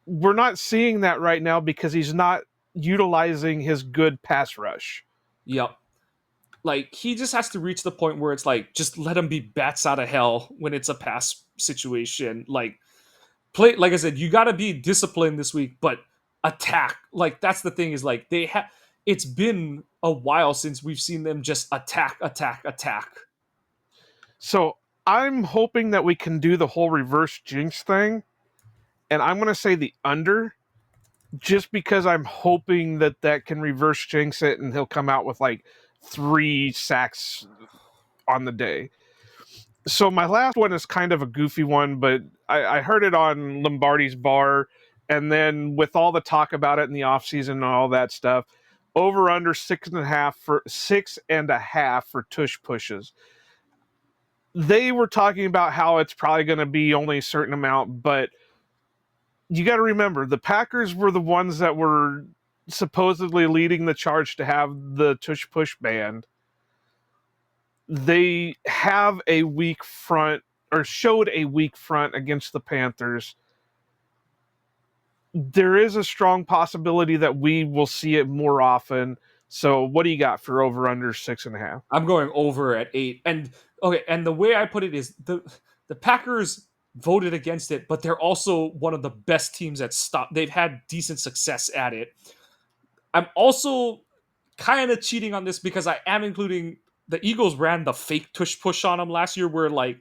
we're not seeing that right now because he's not utilizing his good pass rush. Yep. Like, he just has to reach the point where it's like, just let him be bats out of hell when it's a pass situation. Like, play, like I said, you got to be disciplined this week, but attack. Like, that's the thing, is like it's been a while since we've seen them just attack. So I'm hoping that we can do the whole reverse jinx thing. And I'm going to say the under. just because I'm hoping that that can reverse jinx it and he'll come out with like 3 sacks on the day. So my last one is kind of a goofy one, but I heard it on Lombardi's Bar, and then with all the talk about it in the offseason and all that stuff, over under 6.5 for tush pushes. They were talking about how it's probably going to be only a certain amount, but you got to remember the Packers were the ones that were supposedly leading the charge to have the tush push banned. They have a weak front, or showed a weak front against the Panthers. There is a strong possibility that we will see it more often. So what do you got for over under 6.5? I'm going over at 8. And okay, and the way I put it is the Packers voted against it, but they're also one of the best teams at stop. They've had decent success at it. I'm also kind of cheating on this because I am including the Eagles ran the fake tush push on them last year, where like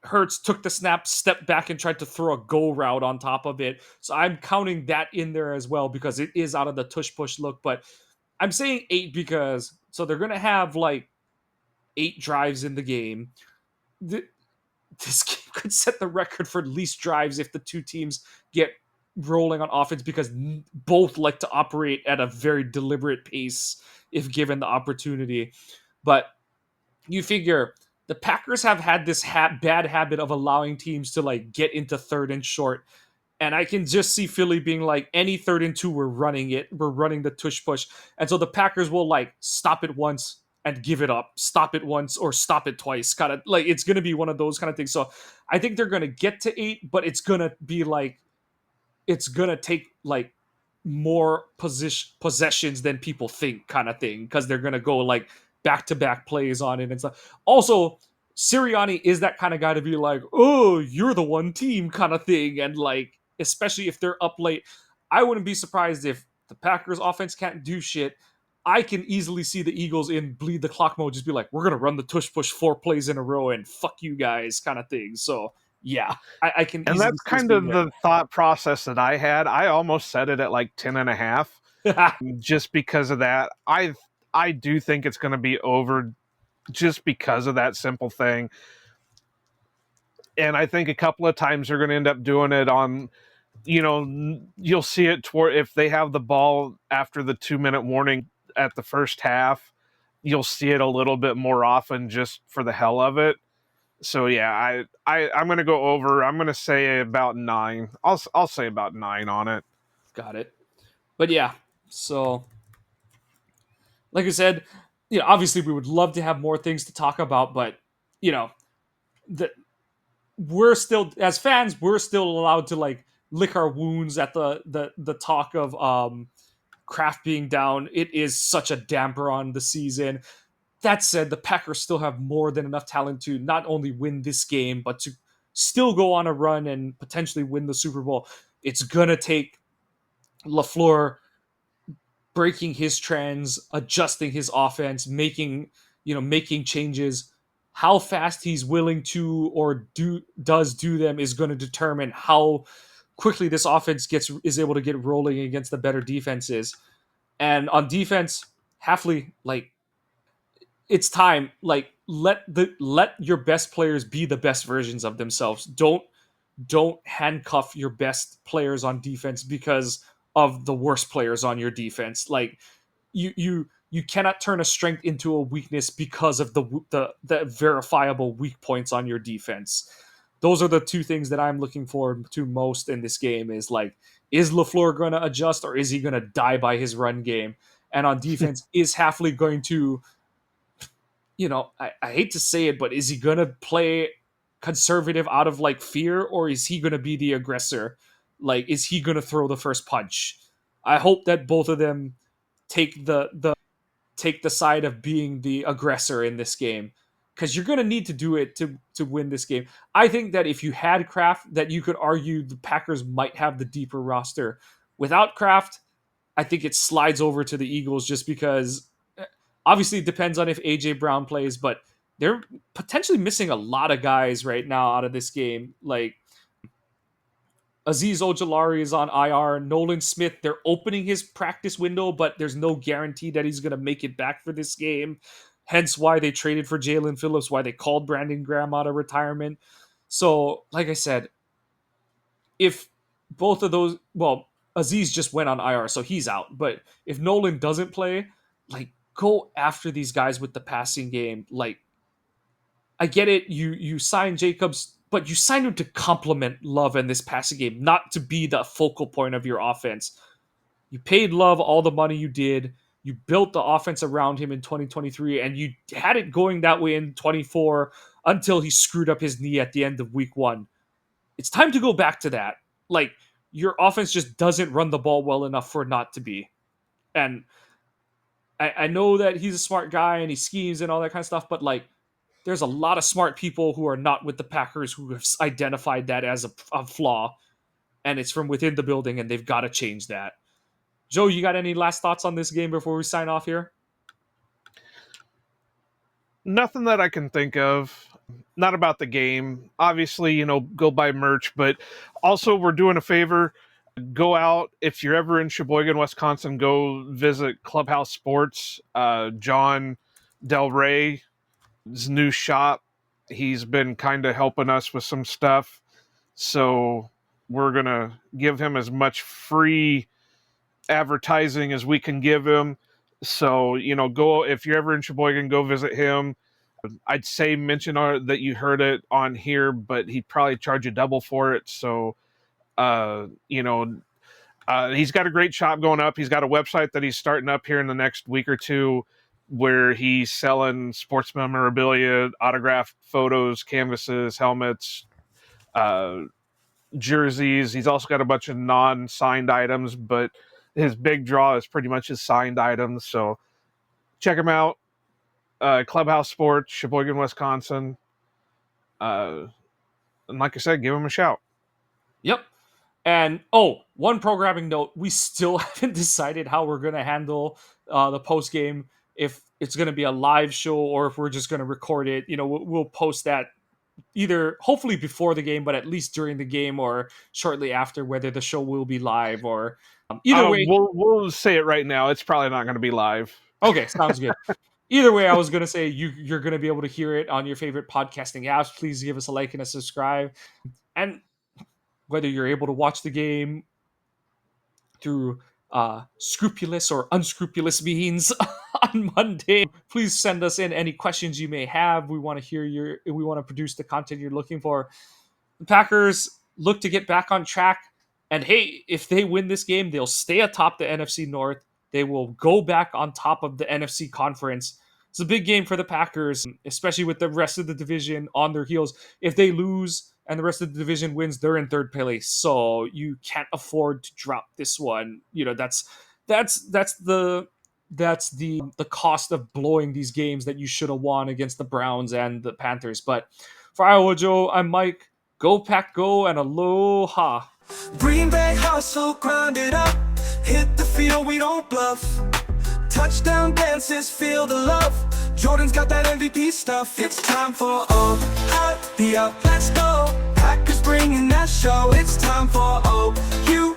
Hurts took the snap, stepped back, and tried to throw a go route on top of it. So I'm counting that in there as well because it is out of the tush push look. But I'm saying 8 because so they're gonna have like 8 drives in the game. This game could set the record for least drives if the two teams get rolling on offense because both like to operate at a very deliberate pace if given the opportunity. But you figure the Packers have had this bad habit of allowing teams to like get into third and short. And I can just see Philly being like, any 3rd and 2, we're running it. We're running the tush push. And so the Packers will like stop it once and give it up, stop it once or stop it twice. Kind of like it's going to be one of those kind of things. So I think they're going to get to 8, but it's going to be like, it's going to take like more possessions than people think kind of thing. Cause they're going to go like back to back plays on it and stuff. Also, Sirianni is that kind of guy to be like, oh, you're the one team kind of thing. And like, especially if they're up late, I wouldn't be surprised if the Packers offense can't do shit. I can easily see the Eagles in bleed the clock mode, just be like, we're going to run the tush push 4 plays in a row and fuck you guys kind of thing. So yeah, I can And easily that's see this kind being of the thought process that I had. I almost set it at like 10.5 there. just because of that. I do think it's going to be over just because of that simple thing. And I think a couple of times they're going to end up doing it on, you'll see it toward if they have the ball after the 2-minute warning at the first half, you'll see it a little bit more often just for the hell of it. So yeah, I'm going to go over. I'm going to say about 9. I'll say about 9 on it. Got it. But yeah, so like I said, obviously we would love to have more things to talk about, but you know, the we're still as fans, we're still allowed to like lick our wounds at the talk of Kraft being down. It is such a damper on the season. That said, the Packers still have more than enough talent to not only win this game, but to still go on a run and potentially win the Super Bowl. It's gonna take LaFleur breaking his trends, adjusting his offense, making changes. How fast he's willing to or does do them is going to determine how quickly this offense is able to get rolling against the better defenses. And on defense, Halfley, like it's time. Like let your best players be the best versions of themselves. Don't handcuff your best players on defense because of the worst players on your defense. Like you cannot turn a strength into a weakness because of the verifiable weak points on your defense. Those are the two things that I'm looking forward to most in this game is like, is LaFleur going to adjust or is he going to die by his run game? And on defense, is Halfley going to, I hate to say it, but is he going to play conservative out of like fear or is he going to be the aggressor? Like, is he going to throw the first punch? I hope that both of them take the side of being the aggressor in this game because you're going to need to do it to win this game. I think that if you had Kraft, that you could argue the Packers might have the deeper roster. Without Kraft, I think it slides over to the Eagles just because obviously it depends on if AJ Brown plays, but they're potentially missing a lot of guys right now out of this game. Like Azeez Ojulari is on IR. Nolan Smith, they're opening his practice window, but there's no guarantee that he's going to make it back for this game. Hence why they traded for Jalen Phillips, why they called Brandon Graham out of retirement. So, like I said, if both of those, well, Azeez just went on IR, so he's out. But if Nolan doesn't play, like, go after these guys with the passing game. Like, I get it. You sign Jacobs, but you signed him to complement Love in this passing game, not to be the focal point of your offense. You paid Love all the money you did. You built the offense around him in 2023, and you had it going that way in 24 until he screwed up his knee at the end of week 1. It's time to go back to that. Like, your offense just doesn't run the ball well enough for it not to be. And I know that he's a smart guy and he schemes and all that kind of stuff, but like, there's a lot of smart people who are not with the Packers who have identified that as a flaw, and it's from within the building, and they've got to change that. Joe, you got any last thoughts on this game before we sign off here? Nothing that I can think of. Not about the game. Obviously, go buy merch, but also we're doing a favor. Go out. If you're ever in Sheboygan, Wisconsin, go visit Clubhouse Sports. John Del Rey's new shop. He's been kind of helping us with some stuff. So we're going to give him as much free advertising as we can give him. So, go, if you're ever in Sheboygan, go visit him. I'd say mention that you heard it on here, but he'd probably charge you double for it. So, he's got a great shop going up. He's got a website that he's starting up here in the next week or two where he's selling sports memorabilia, autographed photos, canvases, helmets, jerseys. He's also got a bunch of non-signed items, but his big draw is pretty much his signed items. So check him out. Clubhouse Sports, Sheboygan, Wisconsin. And like I said, give him a shout. Yep. And one programming note: we still haven't decided how we're going to handle the post game. If it's going to be a live show or if we're just going to record it, we'll post that either hopefully before the game, but at least during the game or shortly after. Whether the show will be live or either way, we'll say it right now. It's probably not going to be live. Okay, sounds good. Either way, I was going to say you're going to be able to hear it on your favorite podcasting apps. Please give us a like and a subscribe. And whether you're able to watch the game through scrupulous or unscrupulous means on Monday, please send us in any questions you may have. We want to hear we want to produce the content you're looking for. The Packers look to get back on track. And hey, if they win this game, they'll stay atop the NFC North. They will go back on top of the NFC conference. It's a big game for the Packers, especially with the rest of the division on their heels. If they lose and the rest of the division wins, they're in third place. So you can't afford to drop this one. That's the cost of blowing these games that you should have won against the Browns and the Panthers. But for Iowa Joe, I'm Mike. Go Pack Go and aloha. Green Bay hustle, grind it up. Hit the field, we don't bluff. Touchdown dances, feel the love. Jordan's got that MVP stuff. It's time for let's go. Packers bringing that show. It's time for who.